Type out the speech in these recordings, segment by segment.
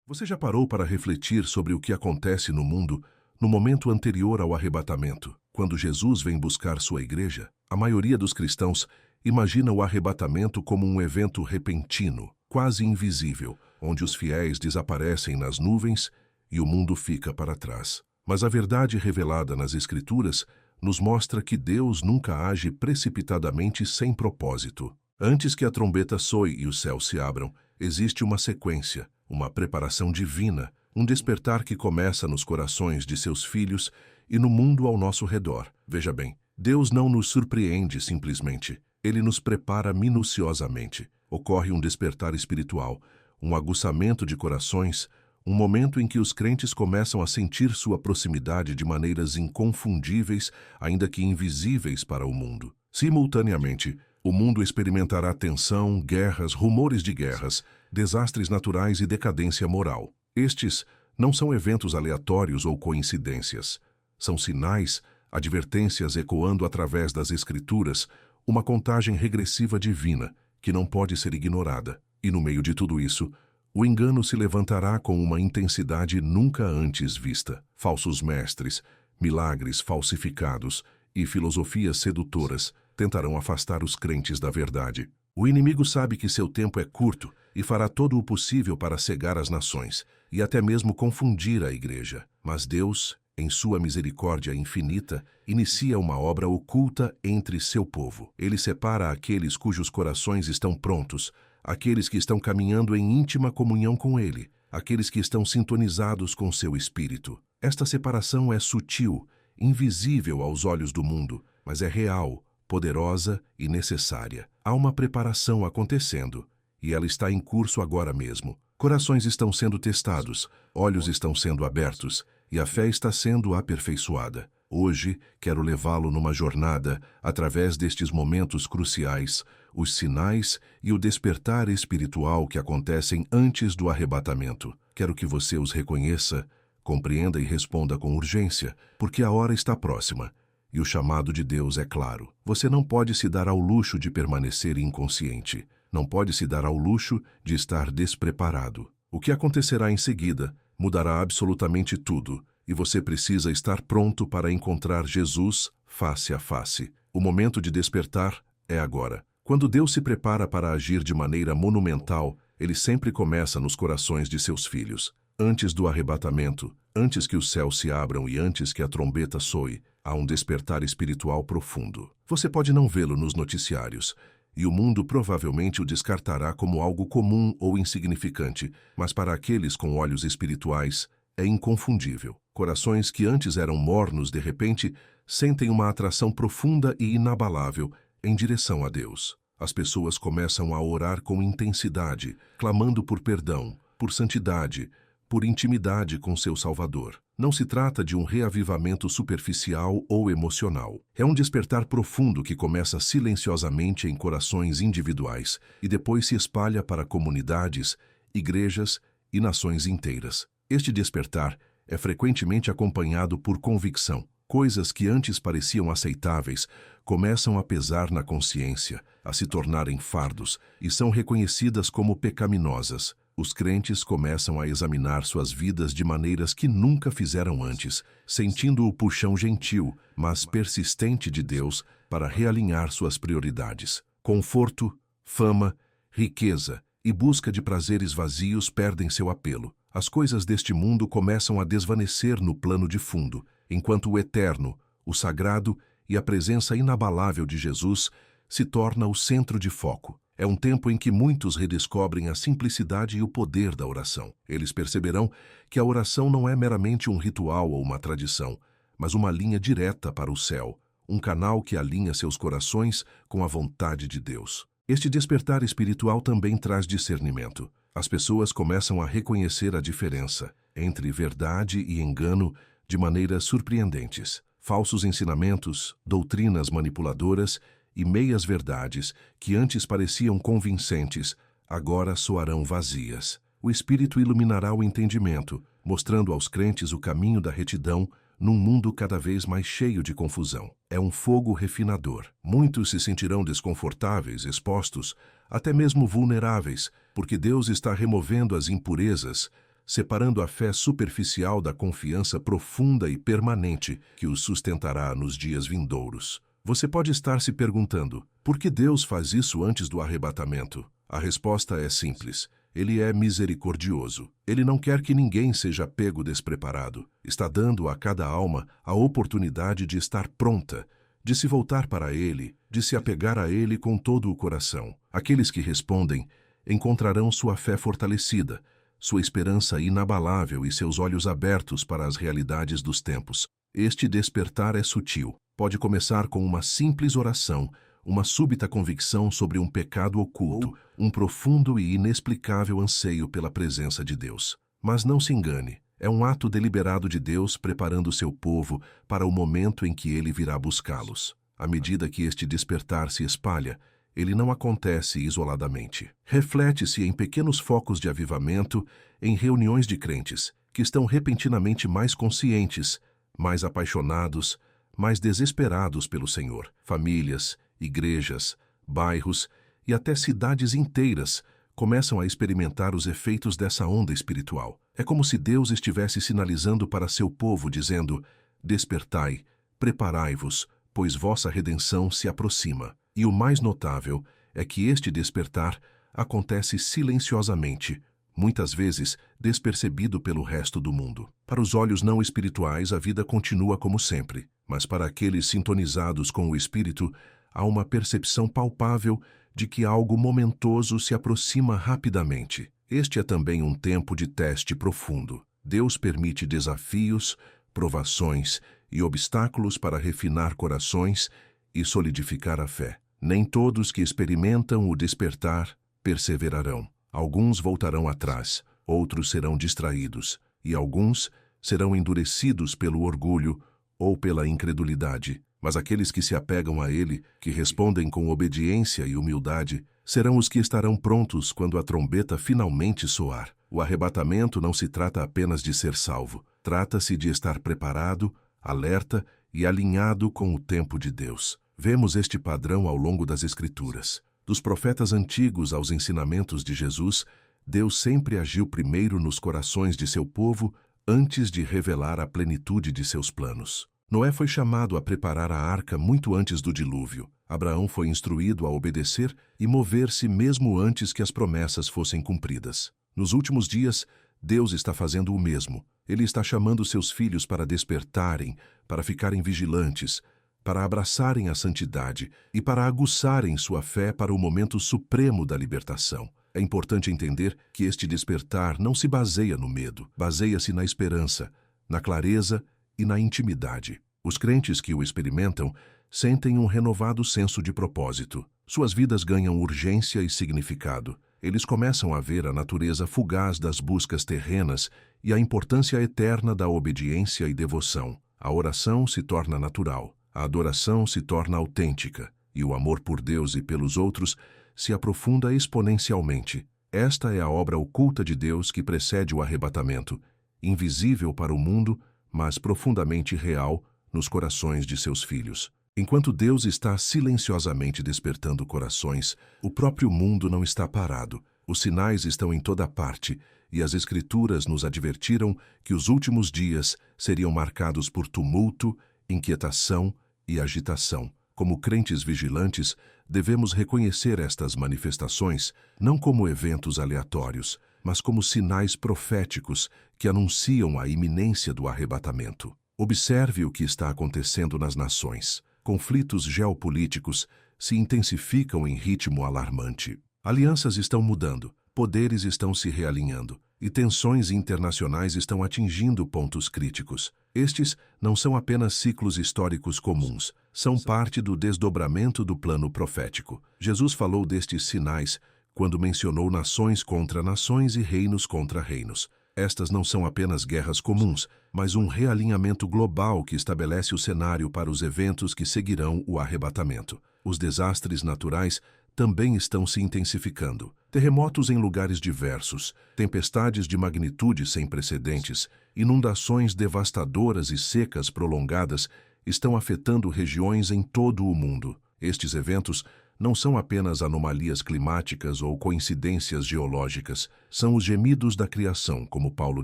Você já parou para refletir sobre o que acontece no mundo no momento anterior ao arrebatamento? Quando Jesus vem buscar sua igreja, a maioria dos cristãos imagina o arrebatamento como um evento repentino, quase invisível, onde os fiéis desaparecem nas nuvens e o mundo fica para trás. Mas a verdade revelada nas Escrituras nos mostra que Deus nunca age precipitadamente sem propósito. Antes que a trombeta soe e os céus se abram, existe uma sequência, uma preparação divina, um despertar que começa nos corações de seus filhos e no mundo ao nosso redor. Veja bem, Deus não nos surpreende simplesmente, Ele nos prepara minuciosamente. Ocorre um despertar espiritual, um aguçamento de corações, um momento em que os crentes começam a sentir sua proximidade de maneiras inconfundíveis, ainda que invisíveis para o mundo. Simultaneamente, o mundo experimentará tensão, guerras, rumores de guerras, desastres naturais e decadência moral. Estes não são eventos aleatórios ou coincidências. São sinais, advertências ecoando através das Escrituras, uma contagem regressiva divina que não pode ser ignorada. E no meio de tudo isso, o engano se levantará com uma intensidade nunca antes vista. Falsos mestres, milagres falsificados e filosofias sedutoras tentarão afastar os crentes da verdade. O inimigo sabe que seu tempo é curto e fará todo o possível para cegar as nações e até mesmo confundir a igreja. Mas Deus, em sua misericórdia infinita, inicia uma obra oculta entre seu povo. Ele separa aqueles cujos corações estão prontos, aqueles que estão caminhando em íntima comunhão com Ele, aqueles que estão sintonizados com seu espírito. Esta separação é sutil, invisível aos olhos do mundo, mas é real, poderosa e necessária. Há uma preparação acontecendo, e ela está em curso agora mesmo. Corações estão sendo testados, olhos estão sendo abertos, e a fé está sendo aperfeiçoada. Hoje, quero levá-lo numa jornada, através destes momentos cruciais, os sinais e o despertar espiritual que acontecem antes do arrebatamento. Quero que você os reconheça, compreenda e responda com urgência, porque a hora está próxima. E o chamado de Deus é claro. Você não pode se dar ao luxo de permanecer inconsciente. Não pode se dar ao luxo de estar despreparado. O que acontecerá em seguida mudará absolutamente tudo, e você precisa estar pronto para encontrar Jesus face a face. O momento de despertar é agora. Quando Deus se prepara para agir de maneira monumental, Ele sempre começa nos corações de seus filhos. Antes do arrebatamento, antes que os céus se abram e antes que a trombeta soe, há um despertar espiritual profundo. Você pode não vê-lo nos noticiários, e o mundo provavelmente o descartará como algo comum ou insignificante, mas para aqueles com olhos espirituais, é inconfundível. Corações que antes eram mornos, de repente, sentem uma atração profunda e inabalável em direção a Deus. As pessoas começam a orar com intensidade, clamando por perdão, por santidade, por intimidade com seu Salvador. Não se trata de um reavivamento superficial ou emocional. É um despertar profundo que começa silenciosamente em corações individuais e depois se espalha para comunidades, igrejas e nações inteiras. Este despertar é frequentemente acompanhado por convicção. Coisas que antes pareciam aceitáveis começam a pesar na consciência, a se tornarem fardos e são reconhecidas como pecaminosas. Os crentes começam a examinar suas vidas de maneiras que nunca fizeram antes, sentindo o puxão gentil, mas persistente de Deus para realinhar suas prioridades. Conforto, fama, riqueza e busca de prazeres vazios perdem seu apelo. As coisas deste mundo começam a desvanecer no plano de fundo, enquanto o eterno, o sagrado e a presença inabalável de Jesus se torna o centro de foco. É um tempo em que muitos redescobrem a simplicidade e o poder da oração. Eles perceberão que a oração não é meramente um ritual ou uma tradição, mas uma linha direta para o céu, um canal que alinha seus corações com a vontade de Deus. Este despertar espiritual também traz discernimento. As pessoas começam a reconhecer a diferença entre verdade e engano de maneiras surpreendentes. Falsos ensinamentos, doutrinas manipuladoras e meias-verdades que antes pareciam convincentes, agora soarão vazias. O Espírito iluminará o entendimento, mostrando aos crentes o caminho da retidão num mundo cada vez mais cheio de confusão. É um fogo refinador. Muitos se sentirão desconfortáveis, expostos, até mesmo vulneráveis, porque Deus está removendo as impurezas, separando a fé superficial da confiança profunda e permanente que os sustentará nos dias vindouros. Você pode estar se perguntando, por que Deus faz isso antes do arrebatamento? A resposta é simples. Ele é misericordioso. Ele não quer que ninguém seja pego despreparado. Está dando a cada alma a oportunidade de estar pronta, de se voltar para Ele, de se apegar a Ele com todo o coração. Aqueles que respondem encontrarão sua fé fortalecida, sua esperança inabalável e seus olhos abertos para as realidades dos tempos. Este despertar é sutil. Pode começar com uma simples oração, uma súbita convicção sobre um pecado oculto, um profundo e inexplicável anseio pela presença de Deus. Mas não se engane, é um ato deliberado de Deus preparando seu povo para o momento em que ele virá buscá-los. À medida que este despertar se espalha, ele não acontece isoladamente. Reflete-se em pequenos focos de avivamento, em reuniões de crentes, que estão repentinamente mais conscientes, mais apaixonados, mais desesperados pelo Senhor. Famílias, igrejas, bairros e até cidades inteiras começam a experimentar os efeitos dessa onda espiritual. É como se Deus estivesse sinalizando para seu povo, dizendo: despertai, preparai-vos, pois vossa redenção se aproxima. E o mais notável é que este despertar acontece silenciosamente, muitas vezes despercebido pelo resto do mundo. Para os olhos não espirituais, a vida continua como sempre, mas para aqueles sintonizados com o Espírito, há uma percepção palpável de que algo momentoso se aproxima rapidamente. Este é também um tempo de teste profundo. Deus permite desafios, provações e obstáculos para refinar corações e solidificar a fé. Nem todos que experimentam o despertar perseverarão. Alguns voltarão atrás, outros serão distraídos, e alguns serão endurecidos pelo orgulho ou pela incredulidade. Mas aqueles que se apegam a Ele, que respondem com obediência e humildade, serão os que estarão prontos quando a trombeta finalmente soar. O arrebatamento não se trata apenas de ser salvo. Trata-se de estar preparado, alerta e alinhado com o tempo de Deus. Vemos este padrão ao longo das Escrituras. Dos profetas antigos aos ensinamentos de Jesus, Deus sempre agiu primeiro nos corações de seu povo antes de revelar a plenitude de seus planos. Noé foi chamado a preparar a arca muito antes do dilúvio. Abraão foi instruído a obedecer e mover-se mesmo antes que as promessas fossem cumpridas. Nos últimos dias, Deus está fazendo o mesmo. Ele está chamando seus filhos para despertarem, para ficarem vigilantes, para abraçarem a santidade e para aguçarem sua fé para o momento supremo da libertação. É importante entender que este despertar não se baseia no medo, baseia-se na esperança, na clareza e na intimidade. Os crentes que o experimentam sentem um renovado senso de propósito. Suas vidas ganham urgência e significado. Eles começam a ver a natureza fugaz das buscas terrenas e a importância eterna da obediência e devoção. A oração se torna natural. A adoração se torna autêntica, e o amor por Deus e pelos outros se aprofunda exponencialmente. Esta é a obra oculta de Deus que precede o arrebatamento, invisível para o mundo, mas profundamente real nos corações de seus filhos. Enquanto Deus está silenciosamente despertando corações, o próprio mundo não está parado. Os sinais estão em toda parte, e as Escrituras nos advertiram que os últimos dias seriam marcados por tumulto, inquietação e agitação. Como crentes vigilantes, devemos reconhecer estas manifestações não como eventos aleatórios, mas como sinais proféticos que anunciam a iminência do arrebatamento. Observe o que está acontecendo nas nações. Conflitos geopolíticos se intensificam em ritmo alarmante. Alianças estão mudando, poderes estão se realinhando, e tensões internacionais estão atingindo pontos críticos. Estes não são apenas ciclos históricos comuns, são parte do desdobramento do plano profético. Jesus falou destes sinais quando mencionou nações contra nações e reinos contra reinos. Estas não são apenas guerras comuns, mas um realinhamento global que estabelece o cenário para os eventos que seguirão o arrebatamento. Os desastres naturais também estão se intensificando. Terremotos em lugares diversos, tempestades de magnitude sem precedentes, inundações devastadoras e secas prolongadas estão afetando regiões em todo o mundo. Estes eventos não são apenas anomalias climáticas ou coincidências geológicas, são os gemidos da criação, como Paulo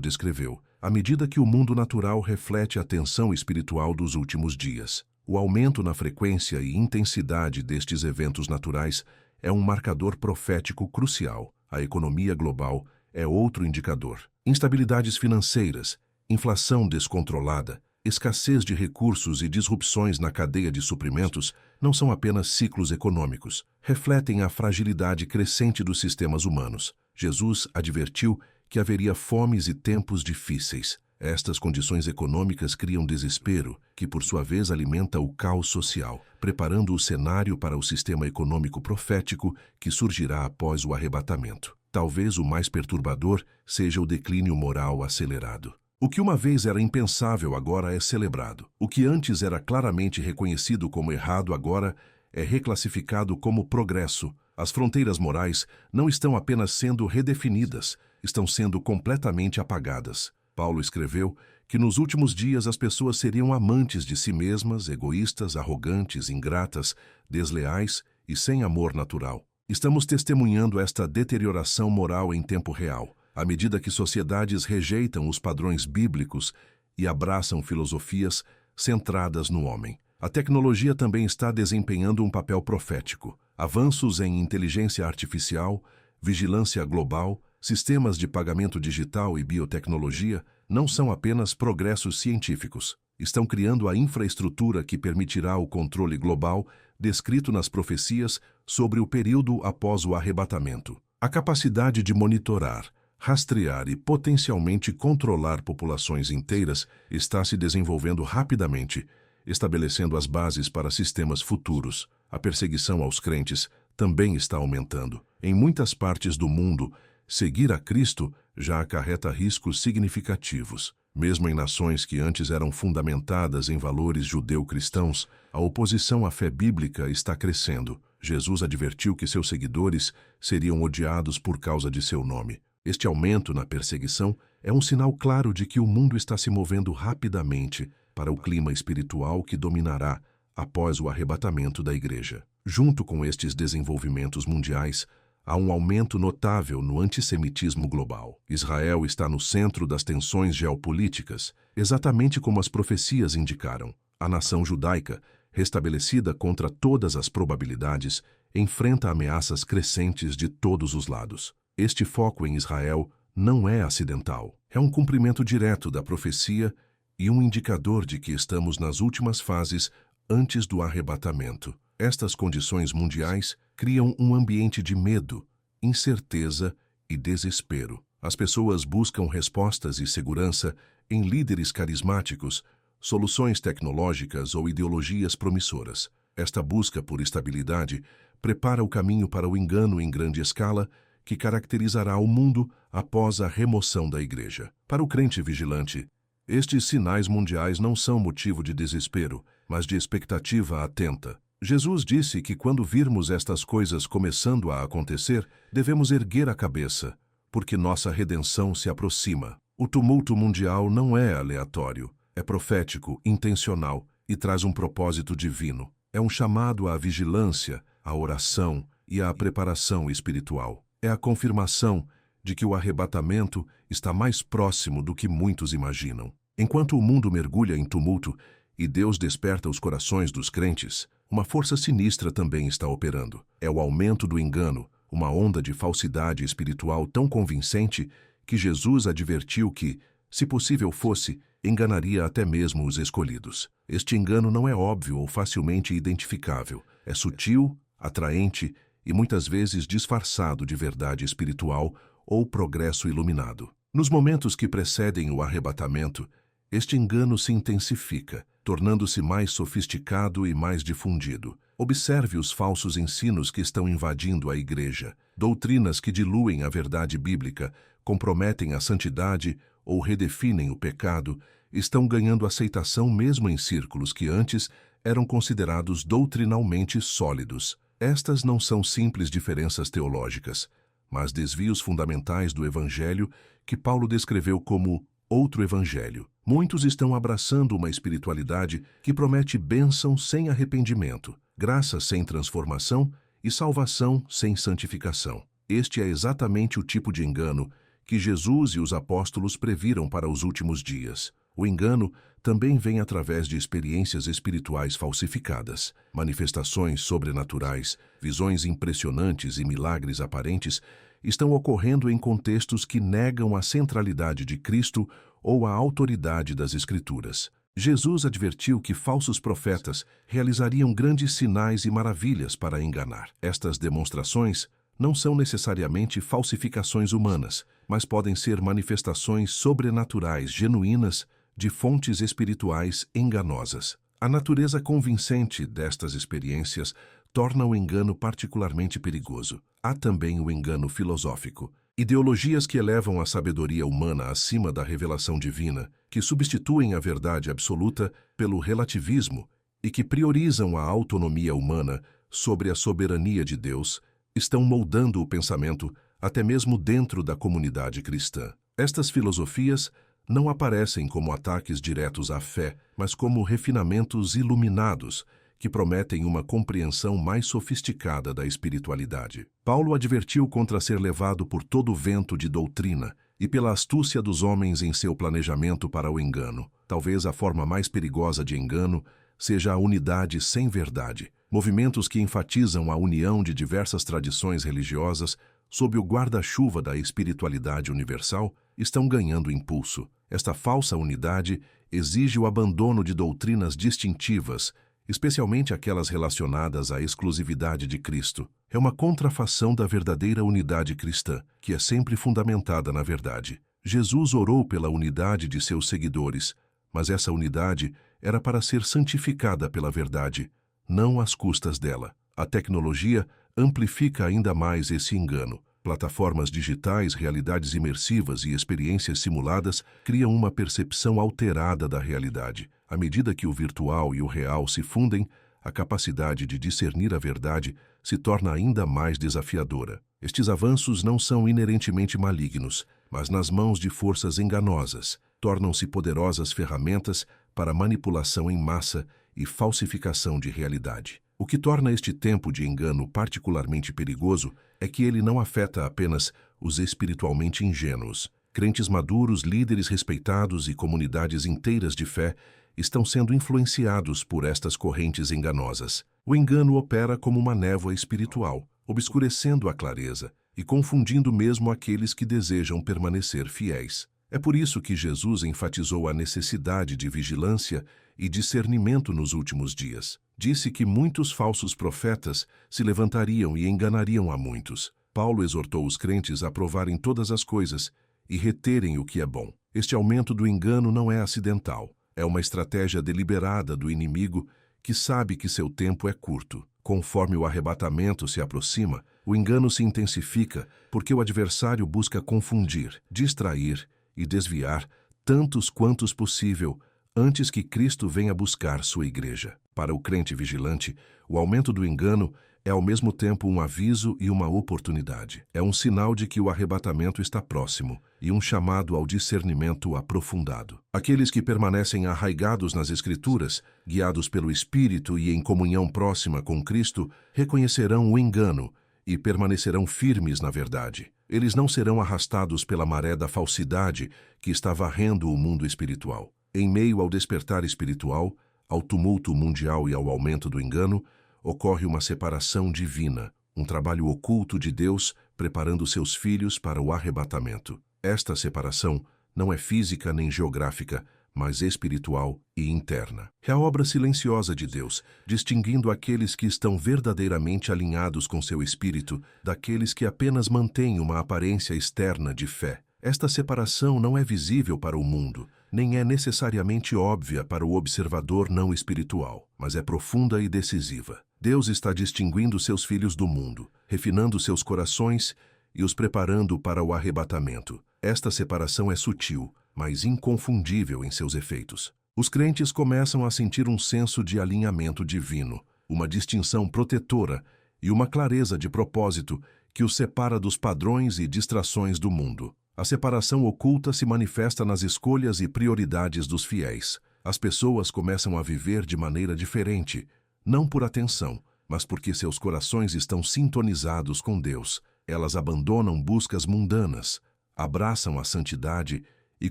descreveu, à medida que o mundo natural reflete a tensão espiritual dos últimos dias. O aumento na frequência e intensidade destes eventos naturais é um marcador profético crucial. A economia global é outro indicador. Instabilidades financeiras, inflação descontrolada, escassez de recursos e disrupções na cadeia de suprimentos não são apenas ciclos econômicos, refletem a fragilidade crescente dos sistemas humanos. Jesus advertiu que haveria fomes e tempos difíceis. Estas condições econômicas criam desespero, que por sua vez alimenta o caos social, preparando o cenário para o sistema econômico profético que surgirá após o arrebatamento. Talvez o mais perturbador seja o declínio moral acelerado. O que uma vez era impensável agora é celebrado. O que antes era claramente reconhecido como errado agora é reclassificado como progresso. As fronteiras morais não estão apenas sendo redefinidas, estão sendo completamente apagadas. Paulo escreveu que nos últimos dias as pessoas seriam amantes de si mesmas, egoístas, arrogantes, ingratas, desleais e sem amor natural. Estamos testemunhando esta deterioração moral em tempo real, à medida que sociedades rejeitam os padrões bíblicos e abraçam filosofias centradas no homem. A tecnologia também está desempenhando um papel profético. Avanços em inteligência artificial, vigilância global, sistemas de pagamento digital e biotecnologia não são apenas progressos científicos. Estão criando a infraestrutura que permitirá o controle global descrito nas profecias sobre o período após o arrebatamento. A capacidade de monitorar, rastrear e potencialmente controlar populações inteiras está se desenvolvendo rapidamente, estabelecendo as bases para sistemas futuros. A perseguição aos crentes também está aumentando. Em muitas partes do mundo, seguir a Cristo já acarreta riscos significativos. Mesmo em nações que antes eram fundamentadas em valores judeu-cristãos, a oposição à fé bíblica está crescendo. Jesus advertiu que seus seguidores seriam odiados por causa de seu nome. Este aumento na perseguição é um sinal claro de que o mundo está se movendo rapidamente para o clima espiritual que dominará após o arrebatamento da Igreja. Junto com estes desenvolvimentos mundiais, há um aumento notável no antissemitismo global. Israel está no centro das tensões geopolíticas, exatamente como as profecias indicaram. A nação judaica, restabelecida contra todas as probabilidades, enfrenta ameaças crescentes de todos os lados. Este foco em Israel não é acidental. É um cumprimento direto da profecia e um indicador de que estamos nas últimas fases antes do arrebatamento. Estas condições mundiais criam um ambiente de medo, incerteza e desespero. As pessoas buscam respostas e segurança em líderes carismáticos, soluções tecnológicas ou ideologias promissoras. Esta busca por estabilidade prepara o caminho para o engano em grande escala que caracterizará o mundo após a remoção da Igreja. Para o crente vigilante, estes sinais mundiais não são motivo de desespero, mas de expectativa atenta. Jesus disse que quando virmos estas coisas começando a acontecer, devemos erguer a cabeça, porque nossa redenção se aproxima. O tumulto mundial não é aleatório, é profético, intencional e traz um propósito divino. É um chamado à vigilância, à oração e à preparação espiritual. É a confirmação de que o arrebatamento está mais próximo do que muitos imaginam. Enquanto o mundo mergulha em tumulto e Deus desperta os corações dos crentes, uma força sinistra também está operando. É o aumento do engano, uma onda de falsidade espiritual tão convincente que Jesus advertiu que, se possível fosse, enganaria até mesmo os escolhidos. Este engano não é óbvio ou facilmente identificável. É sutil, atraente e muitas vezes disfarçado de verdade espiritual ou progresso iluminado. Nos momentos que precedem o arrebatamento, este engano se intensifica, tornando-se mais sofisticado e mais difundido. Observe os falsos ensinos que estão invadindo a Igreja. Doutrinas que diluem a verdade bíblica, comprometem a santidade ou redefinem o pecado, estão ganhando aceitação mesmo em círculos que antes eram considerados doutrinalmente sólidos. Estas não são simples diferenças teológicas, mas desvios fundamentais do Evangelho que Paulo descreveu como outro Evangelho. Muitos estão abraçando uma espiritualidade que promete bênção sem arrependimento, graça sem transformação e salvação sem santificação. Este é exatamente o tipo de engano que Jesus e os apóstolos previram para os últimos dias. O engano também vem através de experiências espirituais falsificadas, manifestações sobrenaturais, visões impressionantes e milagres aparentes estão ocorrendo em contextos que negam a centralidade de Cristo ou a autoridade das Escrituras. Jesus advertiu que falsos profetas realizariam grandes sinais e maravilhas para enganar. Estas demonstrações não são necessariamente falsificações humanas, mas podem ser manifestações sobrenaturais genuínas de fontes espirituais enganosas. A natureza convincente destas experiências torna o engano particularmente perigoso. Há também o engano filosófico. Ideologias que elevam a sabedoria humana acima da revelação divina, que substituem a verdade absoluta pelo relativismo e que priorizam a autonomia humana sobre a soberania de Deus, estão moldando o pensamento até mesmo dentro da comunidade cristã. Estas filosofias não aparecem como ataques diretos à fé, mas como refinamentos iluminados que prometem uma compreensão mais sofisticada da espiritualidade. Paulo advertiu contra ser levado por todo o vento de doutrina e pela astúcia dos homens em seu planejamento para o engano. Talvez a forma mais perigosa de engano seja a unidade sem verdade. Movimentos que enfatizam a união de diversas tradições religiosas sob o guarda-chuva da espiritualidade universal estão ganhando impulso. Esta falsa unidade exige o abandono de doutrinas distintivas, especialmente aquelas relacionadas à exclusividade de Cristo. É uma contrafação da verdadeira unidade cristã, que é sempre fundamentada na verdade. Jesus orou pela unidade de seus seguidores, mas essa unidade era para ser santificada pela verdade, não às custas dela. A tecnologia amplifica ainda mais esse engano. Plataformas digitais, realidades imersivas e experiências simuladas criam uma percepção alterada da realidade. À medida que o virtual e o real se fundem, a capacidade de discernir a verdade se torna ainda mais desafiadora. Estes avanços não são inerentemente malignos, mas nas mãos de forças enganosas, tornam-se poderosas ferramentas para manipulação em massa e falsificação de realidade. O que torna este tempo de engano particularmente perigoso é que ele não afeta apenas os espiritualmente ingênuos. Crentes maduros, líderes respeitados e comunidades inteiras de fé estão sendo influenciados por estas correntes enganosas. O engano opera como uma névoa espiritual, obscurecendo a clareza e confundindo mesmo aqueles que desejam permanecer fiéis. É por isso que Jesus enfatizou a necessidade de vigilância e discernimento nos últimos dias. Disse que muitos falsos profetas se levantariam e enganariam a muitos. Paulo exortou os crentes a provarem todas as coisas e reterem o que é bom. Este aumento do engano não é acidental. É uma estratégia deliberada do inimigo que sabe que seu tempo é curto. Conforme o arrebatamento se aproxima, o engano se intensifica porque o adversário busca confundir, distrair e desviar tantos quantos possível antes que Cristo venha buscar sua igreja. Para o crente vigilante, o aumento do engano é ao mesmo tempo um aviso e uma oportunidade. É um sinal de que o arrebatamento está próximo e um chamado ao discernimento aprofundado. Aqueles que permanecem arraigados nas Escrituras, guiados pelo Espírito e em comunhão próxima com Cristo, reconhecerão o engano e permanecerão firmes na verdade. Eles não serão arrastados pela maré da falsidade que está varrendo o mundo espiritual. Em meio ao despertar espiritual, ao tumulto mundial e ao aumento do engano, ocorre uma separação divina, um trabalho oculto de Deus preparando seus filhos para o arrebatamento. Esta separação não é física nem geográfica, mas espiritual e interna. É a obra silenciosa de Deus, distinguindo aqueles que estão verdadeiramente alinhados com seu espírito daqueles que apenas mantêm uma aparência externa de fé. Esta separação não é visível para o mundo, nem é necessariamente óbvia para o observador não espiritual, mas é profunda e decisiva. Deus está distinguindo seus filhos do mundo, refinando seus corações e os preparando para o arrebatamento. Esta separação é sutil, mas inconfundível em seus efeitos. Os crentes começam a sentir um senso de alinhamento divino, uma distinção protetora e uma clareza de propósito que os separa dos padrões e distrações do mundo. A separação oculta se manifesta nas escolhas e prioridades dos fiéis. As pessoas começam a viver de maneira diferente, não por atenção, mas porque seus corações estão sintonizados com Deus. Elas abandonam buscas mundanas, abraçam a santidade e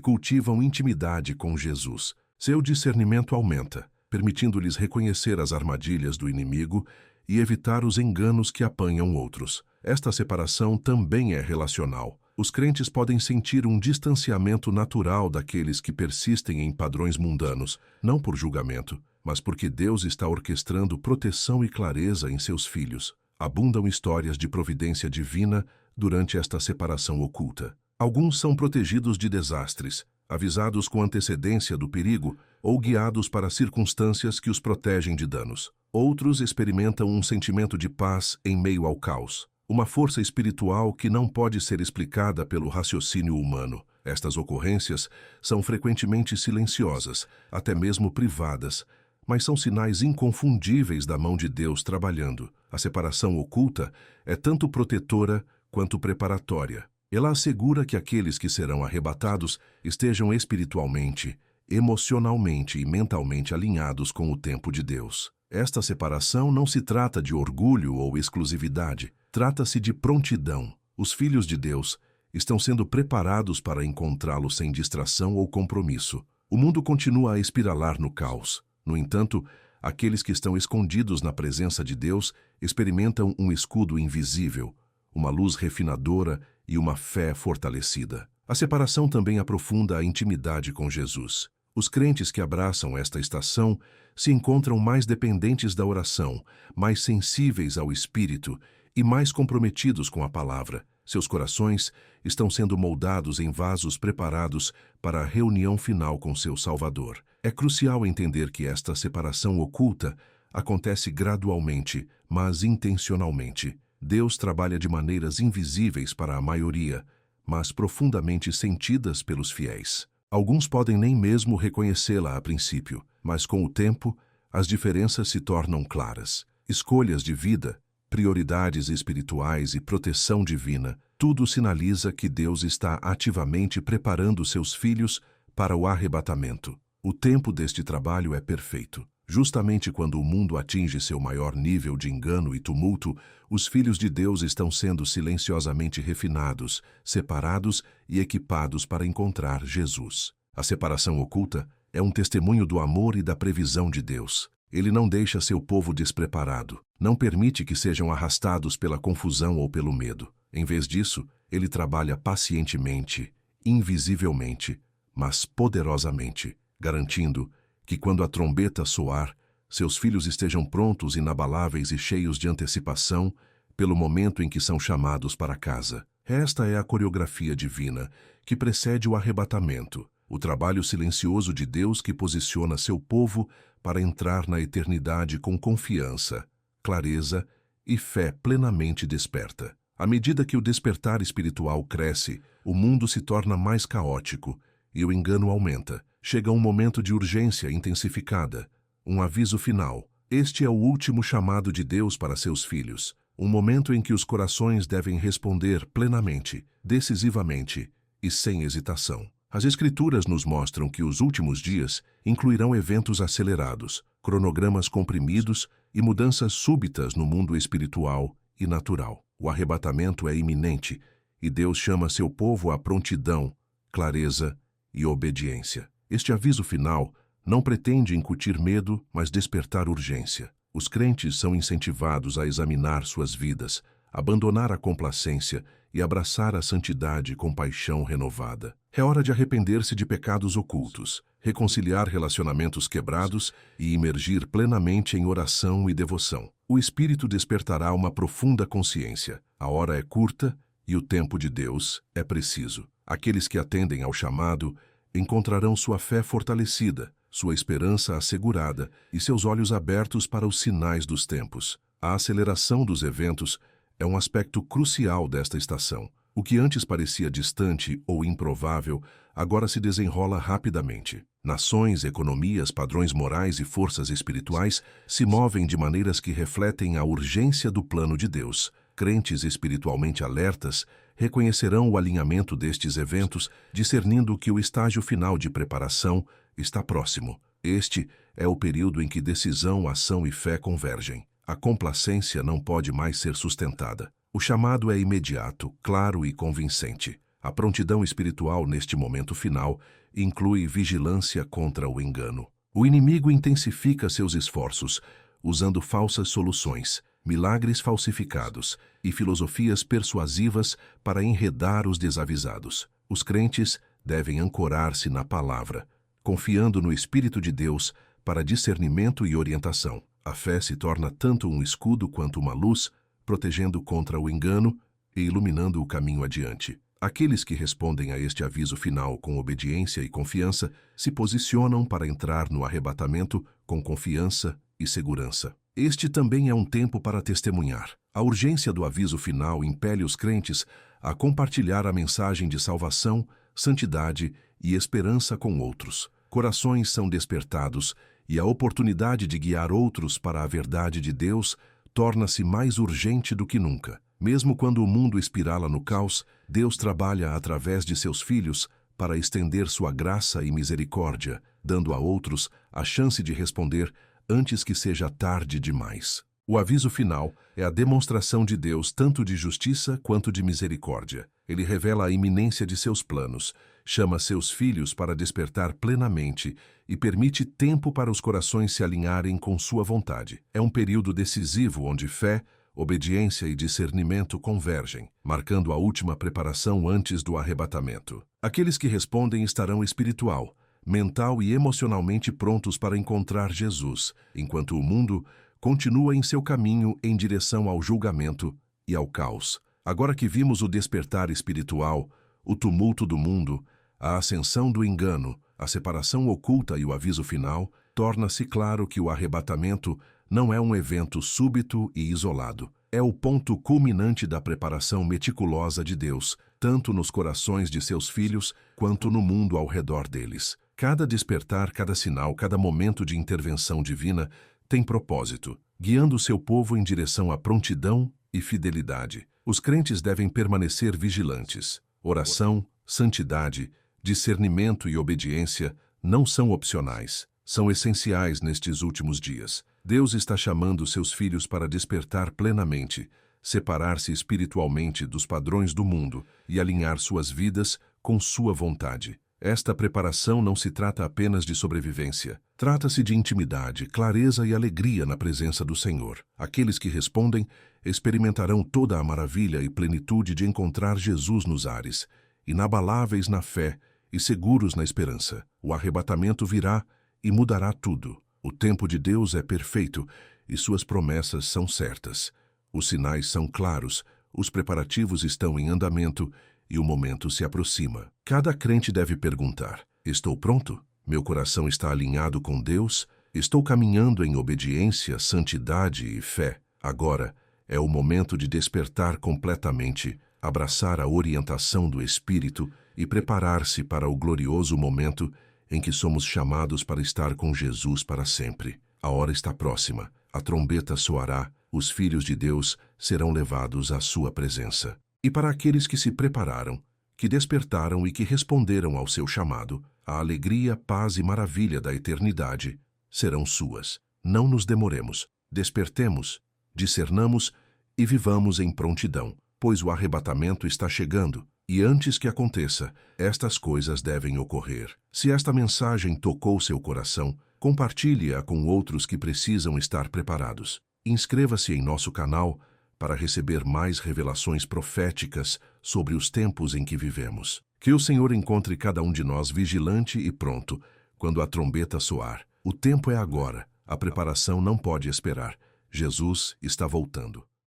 cultivam intimidade com Jesus. Seu discernimento aumenta, permitindo-lhes reconhecer as armadilhas do inimigo e evitar os enganos que apanham outros. Esta separação também é relacional. Os crentes podem sentir um distanciamento natural daqueles que persistem em padrões mundanos, não por julgamento, mas porque Deus está orquestrando proteção e clareza em seus filhos. Abundam histórias de providência divina durante esta separação oculta. Alguns são protegidos de desastres, avisados com antecedência do perigo ou guiados para circunstâncias que os protegem de danos. Outros experimentam um sentimento de paz em meio ao caos, uma força espiritual que não pode ser explicada pelo raciocínio humano. Estas ocorrências são frequentemente silenciosas, até mesmo privadas, mas são sinais inconfundíveis da mão de Deus trabalhando. A separação oculta é tanto protetora quanto preparatória. Ela assegura que aqueles que serão arrebatados estejam espiritualmente, emocionalmente e mentalmente alinhados com o tempo de Deus. Esta separação não se trata de orgulho ou exclusividade, trata-se de prontidão. Os filhos de Deus estão sendo preparados para encontrá-lo sem distração ou compromisso. O mundo continua a espiralar no caos. No entanto, aqueles que estão escondidos na presença de Deus experimentam um escudo invisível, uma luz refinadora e uma fé fortalecida. A separação também aprofunda a intimidade com Jesus. Os crentes que abraçam esta estação se encontram mais dependentes da oração, mais sensíveis ao Espírito e mais comprometidos com a palavra. Seus corações estão sendo moldados em vasos preparados para a reunião final com seu Salvador. É crucial entender que esta separação oculta acontece gradualmente, mas intencionalmente. Deus trabalha de maneiras invisíveis para a maioria, mas profundamente sentidas pelos fiéis. Alguns podem nem mesmo reconhecê-la a princípio, mas com o tempo, as diferenças se tornam claras. Escolhas de vida, prioridades espirituais e proteção divina, tudo sinaliza que Deus está ativamente preparando seus filhos para o arrebatamento. O tempo deste trabalho é perfeito. Justamente quando o mundo atinge seu maior nível de engano e tumulto, os filhos de Deus estão sendo silenciosamente refinados, separados e equipados para encontrar Jesus. A separação oculta é um testemunho do amor e da previsão de Deus. Ele não deixa seu povo despreparado, não permite que sejam arrastados pela confusão ou pelo medo. Em vez disso, ele trabalha pacientemente, invisivelmente, mas poderosamente, garantindo que quando a trombeta soar, seus filhos estejam prontos, inabaláveis e cheios de antecipação pelo momento em que são chamados para casa. Esta é a coreografia divina que precede o arrebatamento, o trabalho silencioso de Deus que posiciona seu povo para entrar na eternidade com confiança, clareza e fé plenamente desperta. À medida que o despertar espiritual cresce, o mundo se torna mais caótico e o engano aumenta. Chega um momento de urgência intensificada, um aviso final. Este é o último chamado de Deus para seus filhos, um momento em que os corações devem responder plenamente, decisivamente e sem hesitação. As Escrituras nos mostram que os últimos dias incluirão eventos acelerados, cronogramas comprimidos e mudanças súbitas no mundo espiritual e natural. O arrebatamento é iminente e Deus chama seu povo à prontidão, clareza e obediência. Este aviso final não pretende incutir medo, mas despertar urgência. Os crentes são incentivados a examinar suas vidas, abandonar a complacência e abraçar a santidade com paixão renovada. É hora de arrepender-se de pecados ocultos, reconciliar relacionamentos quebrados e imergir plenamente em oração e devoção. O Espírito despertará uma profunda consciência. A hora é curta e o tempo de Deus é preciso. Aqueles que atendem ao chamado encontrarão sua fé fortalecida, sua esperança assegurada e seus olhos abertos para os sinais dos tempos. A aceleração dos eventos é um aspecto crucial desta estação. O que antes parecia distante ou improvável, agora se desenrola rapidamente. Nações, economias, padrões morais e forças espirituais se movem de maneiras que refletem a urgência do plano de Deus. Crentes espiritualmente alertas reconhecerão o alinhamento destes eventos, discernindo que o estágio final de preparação está próximo. Este é o período em que decisão, ação e fé convergem. A complacência não pode mais ser sustentada. O chamado é imediato, claro e convincente. A prontidão espiritual neste momento final inclui vigilância contra o engano. O inimigo intensifica seus esforços, usando falsas soluções, milagres falsificados e filosofias persuasivas para enredar os desavisados. Os crentes devem ancorar-se na palavra, confiando no Espírito de Deus para discernimento e orientação. A fé se torna tanto um escudo quanto uma luz, protegendo contra o engano e iluminando o caminho adiante. Aqueles que respondem a este aviso final com obediência e confiança se posicionam para entrar no arrebatamento com confiança e segurança. Este também é um tempo para testemunhar. A urgência do aviso final impele os crentes a compartilhar a mensagem de salvação, santidade e esperança com outros. Corações são despertados e a oportunidade de guiar outros para a verdade de Deus torna-se mais urgente do que nunca. Mesmo quando o mundo espirala no caos, Deus trabalha através de seus filhos para estender sua graça e misericórdia, dando a outros a chance de responder antes que seja tarde demais. O aviso final é a demonstração de Deus tanto de justiça quanto de misericórdia. Ele revela a iminência de seus planos, chama seus filhos para despertar plenamente e permite tempo para os corações se alinharem com sua vontade. É um período decisivo onde fé, obediência e discernimento convergem, marcando a última preparação antes do arrebatamento. Aqueles que respondem estarão espiritual, mental e emocionalmente prontos para encontrar Jesus, enquanto o mundo continua em seu caminho em direção ao julgamento e ao caos. Agora que vimos o despertar espiritual, o tumulto do mundo, a ascensão do engano, a separação oculta e o aviso final, torna-se claro que o arrebatamento não é um evento súbito e isolado. É o ponto culminante da preparação meticulosa de Deus, tanto nos corações de seus filhos quanto no mundo ao redor deles. Cada despertar, cada sinal, cada momento de intervenção divina tem propósito, guiando seu povo em direção à prontidão e fidelidade. Os crentes devem permanecer vigilantes. Oração, santidade, discernimento e obediência não são opcionais, são essenciais nestes últimos dias. Deus está chamando seus filhos para despertar plenamente, separar-se espiritualmente dos padrões do mundo e alinhar suas vidas com sua vontade. Esta preparação não se trata apenas de sobrevivência. Trata-se de intimidade, clareza e alegria na presença do Senhor. Aqueles que respondem experimentarão toda a maravilha e plenitude de encontrar Jesus nos ares, inabaláveis na fé e seguros na esperança. O arrebatamento virá e mudará tudo. O tempo de Deus é perfeito e suas promessas são certas. Os sinais são claros, os preparativos estão em andamento e o momento se aproxima. Cada crente deve perguntar: estou pronto? Meu coração está alinhado com Deus? Estou caminhando em obediência, santidade e fé? Agora é o momento de despertar completamente, abraçar a orientação do Espírito e preparar-se para o glorioso momento em que somos chamados para estar com Jesus para sempre. A hora está próxima, a trombeta soará, os filhos de Deus serão levados à sua presença. E para aqueles que se prepararam, que despertaram e que responderam ao seu chamado, a alegria, paz e maravilha da eternidade serão suas. Não nos demoremos, despertemos, discernamos e vivamos em prontidão, pois o arrebatamento está chegando. E antes que aconteça, estas coisas devem ocorrer. Se esta mensagem tocou seu coração, compartilhe-a com outros que precisam estar preparados. Inscreva-se em nosso canal para receber mais revelações proféticas sobre os tempos em que vivemos. Que o Senhor encontre cada um de nós vigilante e pronto quando a trombeta soar. O tempo é agora. A preparação não pode esperar. Jesus está voltando.